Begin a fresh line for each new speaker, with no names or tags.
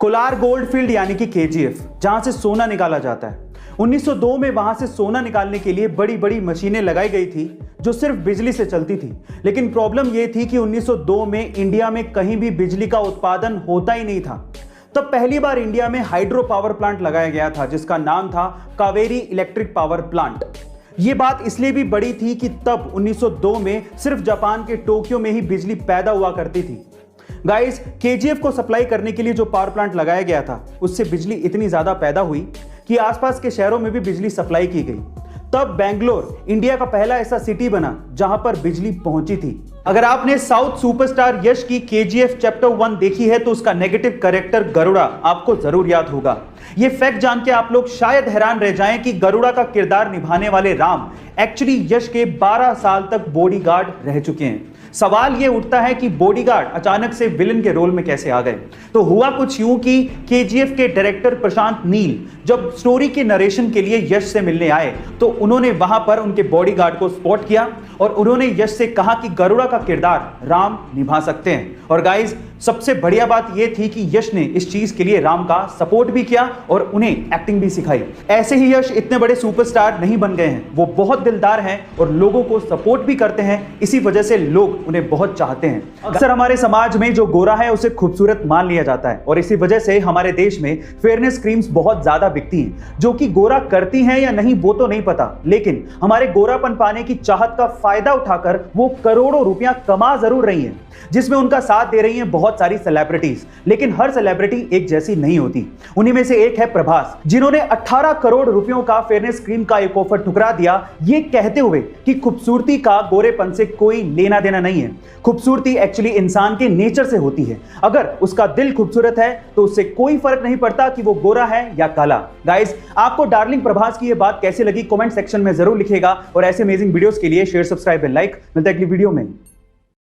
Kolar gold field यानी कि KGF, जहां से सोना निकाला जाता है। 1902 में वहां से सोना निकालने के लिए बड़ी बड़ी मशीनें लगाई गई थी जो सिर्फ बिजली से चलती थी। लेकिन प्रॉब्लम यह थी कि 1902 में इंडिया में कहीं भी बिजली का उत्पादन होता ही नहीं था। तब पहली बार इंडिया में हाइड्रो पावर प्लांट लगाया गया था जिसका नाम था कावेरी इलेक्ट्रिक पावर प्लांट। यह बात इसलिए भी बड़ी थी कि तब 1902 में सिर्फ जापान के टोक्यो में ही बिजली पैदा हुआ करती थी। गाइस, केजीएफ को सप्लाई करने के लिए जो पावर प्लांट लगाया गया था उससे बिजली इतनी ज्यादा पैदा हुई कि आसपास के शहरों में भी बिजली सप्लाई की गई। तब बेंगलोर इंडिया का पहला ऐसा सिटी बना जहां पर बिजली पहुंची थी। अगर आपने साउथ सुपरस्टार यश की केजीएफ चैप्टर 1 देखी है तो उसका नेगेटिव कैरेक्टर गरुड़ा आपको जरूर याद होगा। ये फैक्ट जान के आप लोग शायद हैरान रह जाएं कि गरुड़ा का किरदार निभाने वाले राम एक्चुअली यश के 12 साल तक बॉडीगार्ड रह चुके हैं। सवाल यह उठता है कि बॉडीगार्ड अचानक से विलन के रोल में कैसे आ गए। तो हुआ कुछ यूं कि केजीएफ के डायरेक्टर प्रशांत नील जब स्टोरी के नरेशन के लिए यश से मिलने आए तो उन्होंने वहां पर उनके बॉडीगार्ड को स्पॉट किया और उन्होंने यश से कहा कि गरुड़ा का किरदार राम निभा सकते हैं। और गाइस, सबसे बढ़िया बात यह थी कि यश ने इस चीज के लिए राम का सपोर्ट भी किया और उन्हें एक्टिंग भी सिखाई। ऐसे ही यश इतने बड़े सुपरस्टार नहीं बन गए हैं, वो बहुत दिलदार हैं और लोगों को सपोर्ट भी करते हैं। इसी वजह से लोग उन्हें बहुत चाहते हैं। अक्सर हमारे समाज में जो गोरा है उसे खूबसूरत मान लिया जाता है और इसी वजह से हमारे देश में फेयरनेस क्रीम्स बहुत ज्यादा बिकती हैं, जो कि गोरा करती हैं या नहीं वो तो नहीं पता, लेकिन हमारे गोरापन पाने की चाहत का फायदा उठाकर वो करोड़ों रुपया कमा जरूर रही हैं, जिसमें उनका साथ दे रही हैं बहुत सारी सेलिब्रिटीज। लेकिन हर सेलिब्रिटी एक जैसी नहीं होती। उन्हीं में से एक है प्रभास, जिन्होंने 18 करोड़ रुपयों का फेयरनेस क्रीम का एक ऑफर ठुकरा दिया, ये कहते हुए कि खूबसूरती का गोरेपन से कोई लेना देना नहीं है। खूबसूरती एक्चुअली इंसान के नेचर से होती है। अगर उसका दिल खूबसूरत है तो उससे कोई फर्क नहीं पड़ता कि वो गोरा है या काला। गाइस, आपको डार्लिंग प्रभास की ये बात कैसी लगी कमेंट सेक्शन में जरूर लिखिएगा और ऐसे अमेजिंग वीडियोस के लिए शेयर, सब्सक्राइब एंड लाइक। मिलता है अगली वीडियो में।